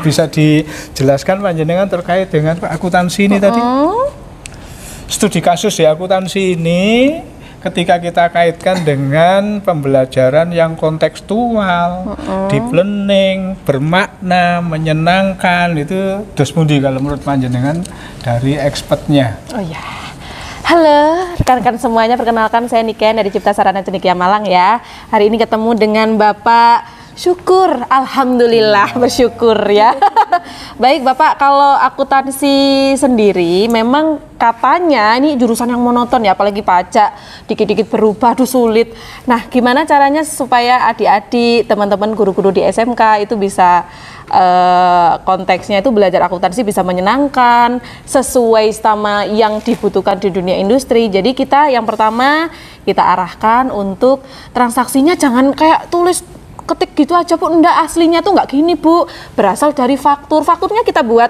bisa dijelaskan panjenengan terkait dengan akuntansi ini tadi? Studi kasus ya akuntansi ini ketika kita kaitkan dengan pembelajaran yang kontekstual, deep learning, bermakna, menyenangkan, itu dos pundi kalau menurut panjenengan dari expertnya? Oh ya. Halo rekan-rekan semuanya, perkenalkan saya Niken dari Cipta Sarana Cendekia Malang ya. Hari ini ketemu dengan Bapak Syukur, alhamdulillah bersyukur ya. Baik Bapak, kalau akuntansi sendiri memang katanya ini jurusan yang monoton ya, apalagi pajak dikit-dikit berubah, aduh sulit. Nah, gimana caranya supaya adik-adik, teman-teman guru-guru di SMK itu bisa konteksnya itu belajar akuntansi bisa menyenangkan, sesuai sama yang dibutuhkan di dunia industri. Jadi kita yang pertama kita arahkan untuk transaksinya jangan kayak tulis ketik gitu aja Bu, enggak, aslinya tuh enggak gini Bu, berasal dari fakturnya kita buat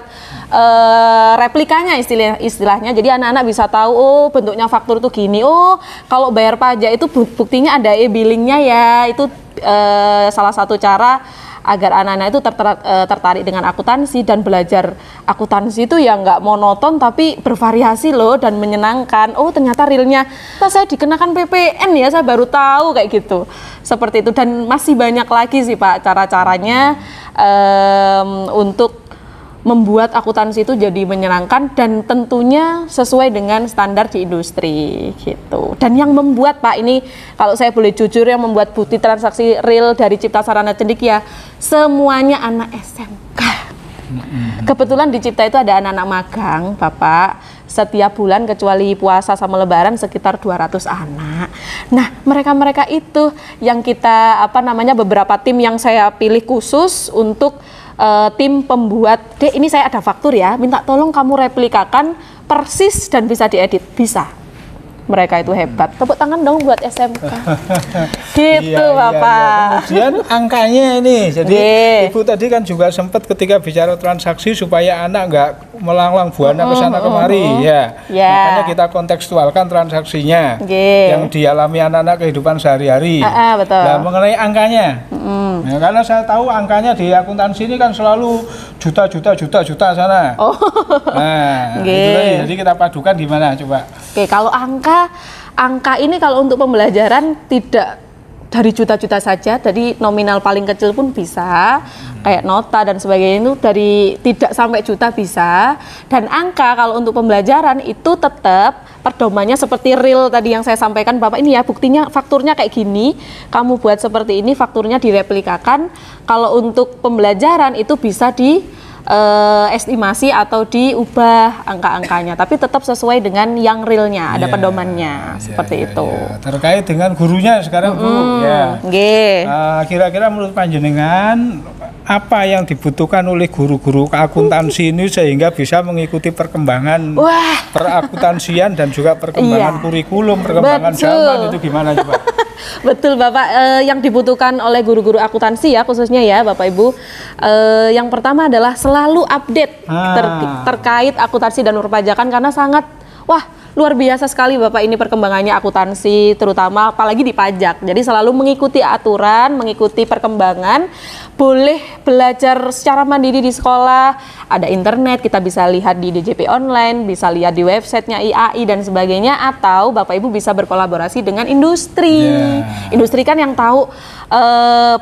replikanya istilahnya, jadi anak-anak bisa tahu oh bentuknya faktur tuh gini, oh kalau bayar pajak itu buktinya ada e-billingnya ya, itu salah satu cara agar anak-anak itu tertarik dengan akuntansi dan belajar akuntansi itu ya nggak monoton tapi bervariasi loh dan menyenangkan. Oh ternyata realnya saya dikenakan PPN ya, saya baru tahu kayak gitu. Seperti itu, dan masih banyak lagi sih Pak cara-caranya untuk membuat akuntansi itu jadi menyenangkan dan tentunya sesuai dengan standar di industri gitu. Dan yang membuat Pak ini, kalau saya boleh jujur, yang membuat bukti transaksi real dari Cipta Sarana Cendekia semuanya anak SMK. Kebetulan di Cipta itu ada anak-anak magang Bapak, setiap bulan kecuali puasa sama lebaran sekitar 200 anak. Nah, mereka-mereka itu yang kita beberapa tim yang saya pilih khusus untuk tim pembuat, Dek ini saya ada faktur ya, minta tolong kamu replikakan persis dan bisa diedit. Bisa. Mereka itu hebat. Tepuk tangan dong buat SMK. Gitu iya, Bapak. Iya. Kemudian angkanya ini, jadi Ibu tadi kan juga sempat ketika bicara transaksi supaya anak nggak melanglang buana ke sana kemari ya. Makanya kita kontekstualkan transaksinya yang dialami anak-anak kehidupan sehari-hari. Betul. Nah, mengenai angkanya, ya, karena saya tahu angkanya di akuntansi ini kan selalu juta sana. Nah, itu tadi. Jadi kita padukan di mana coba? Oke, kalau angka ini kalau untuk pembelajaran tidak dari juta-juta saja, dari nominal paling kecil pun bisa, kayak nota dan sebagainya itu dari tidak sampai juta bisa. Dan angka kalau untuk pembelajaran itu tetap pedomannya seperti real tadi yang saya sampaikan Bapak ini ya, buktinya fakturnya kayak gini, kamu buat seperti ini, fakturnya direplikakan. Kalau untuk pembelajaran itu bisa estimasi atau diubah angka-angkanya, tapi tetap sesuai dengan yang realnya, ada pedomannya seperti itu. Terkait dengan gurunya sekarang Bu, kira-kira menurut panjenengan apa yang dibutuhkan oleh guru-guru akuntansi ini sehingga bisa mengikuti perkembangan perakuntansian dan juga perkembangan kurikulum, perkembangan zaman itu gimana coba? Betul Bapak, yang dibutuhkan oleh guru-guru akuntansi ya khususnya ya Bapak Ibu, yang pertama adalah selalu update terkait akuntansi dan perpajakan karena sangat luar biasa sekali Bapak ini perkembangannya akuntansi, terutama apalagi di pajak. Jadi selalu mengikuti aturan, mengikuti perkembangan, boleh belajar secara mandiri di sekolah, ada internet, kita bisa lihat di DJP online, bisa lihat di websitenya IAI dan sebagainya, atau Bapak Ibu bisa berkolaborasi dengan industri. Industri kan yang tahu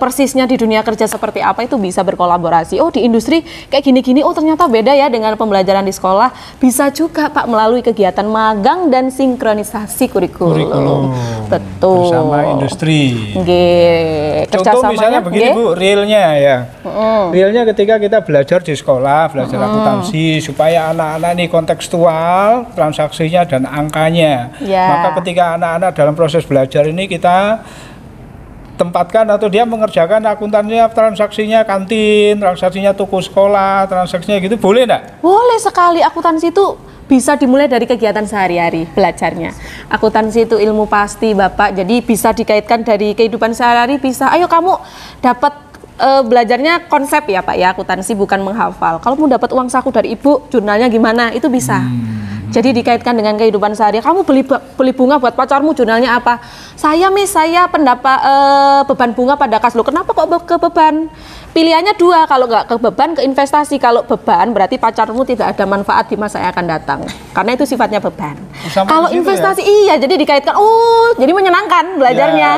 persisnya di dunia kerja seperti apa, itu bisa berkolaborasi. Oh di industri kayak gini-gini, oh ternyata beda ya dengan pembelajaran di sekolah. Bisa juga Pak melalui kegiatan magang dan sinkronisasi kurikulum. Betul. Bersama industri. Contoh misalnya begini Bu, realnya ya. Realnya ketika kita belajar di sekolah, belajar akuntansi supaya anak-anak ini kontekstual transaksinya dan angkanya. Maka ketika anak-anak dalam proses belajar ini kita tempatkan atau dia mengerjakan akuntansinya, transaksinya kantin, transaksinya toko sekolah, transaksinya gitu, boleh enggak? Boleh sekali. Akuntansi itu bisa dimulai dari kegiatan sehari-hari belajarnya. Akuntansi itu ilmu pasti Bapak, jadi bisa dikaitkan dari kehidupan sehari-hari, bisa. Ayo kamu dapat belajarnya konsep ya Pak ya, akuntansi bukan menghafal. Kalau mau dapat uang saku dari ibu, jurnalnya gimana? Itu bisa. Jadi dikaitkan dengan kehidupan sehari. Kamu beli bunga buat pacarmu, jurnalnya apa? Saya pendapat beban bunga pada kas. Loh, kenapa kok ke beban? Pilihannya dua, kalau nggak ke beban, ke investasi. Kalau beban berarti pacarmu tidak ada manfaat di masa yang akan datang, karena itu sifatnya beban. Kalau investasi iya, jadi dikaitkan, jadi menyenangkan belajarnya.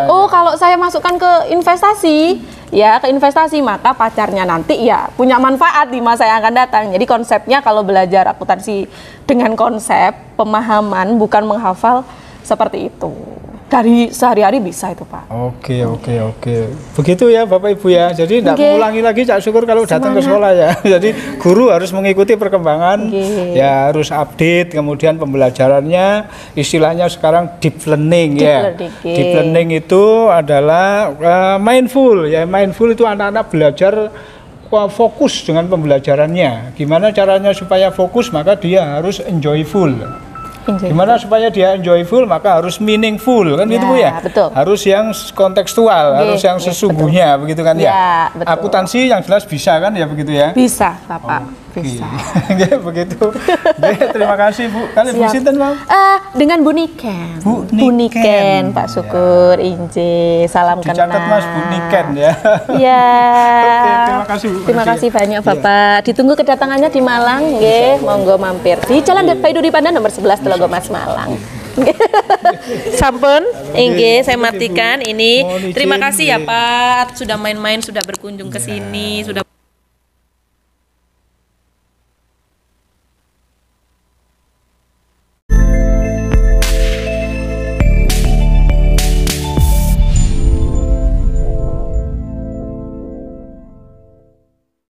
Kalau saya masukkan ke investasi, maka pacarnya nanti ya punya manfaat di masa yang akan datang. Jadi konsepnya kalau belajar akuntansi dengan konsep pemahaman, bukan menghafal, seperti itu. Dari sehari-hari bisa itu, Pak. Oke. Begitu ya Bapak Ibu ya. Jadi tidak mengulangi lagi Cak Syukur kalau datang ke sekolah ya. Jadi guru harus mengikuti perkembangan, ya harus update. Kemudian pembelajarannya, istilahnya sekarang deep learning ya. Deep learning itu adalah mindful ya. Mindful itu anak-anak belajar fokus dengan pembelajarannya. Gimana caranya supaya fokus? Maka dia harus enjoyful. Gimana supaya dia enjoyful, maka harus meaningful, kan gitu Bu ya? Betul. Harus yang kontekstual, harus yang sesungguhnya, begitu kan ya? Betul. Akuntansi yang jelas bisa kan ya, begitu ya? Bisa, Bapak. Bisa. Begitu. Terima kasih Bu. Kali Bu Sinten mau? Dengan Bu Niken. Bu Niken, Pak Syukur, Inje, salam kenal. Dicatat Mas, Bu Niken ya. Iya. Terima kasih Bu. Terima kasih banyak Bapak. Ditunggu kedatangannya di Malang, nggih. Monggo mampir di Jalan Paiduri Pandan nomor 11 Telogo Mas Malang. Sampun, inggih saya matikan ini. Terima kasih ya Pak, sudah main-main, sudah berkunjung ke sini, sudah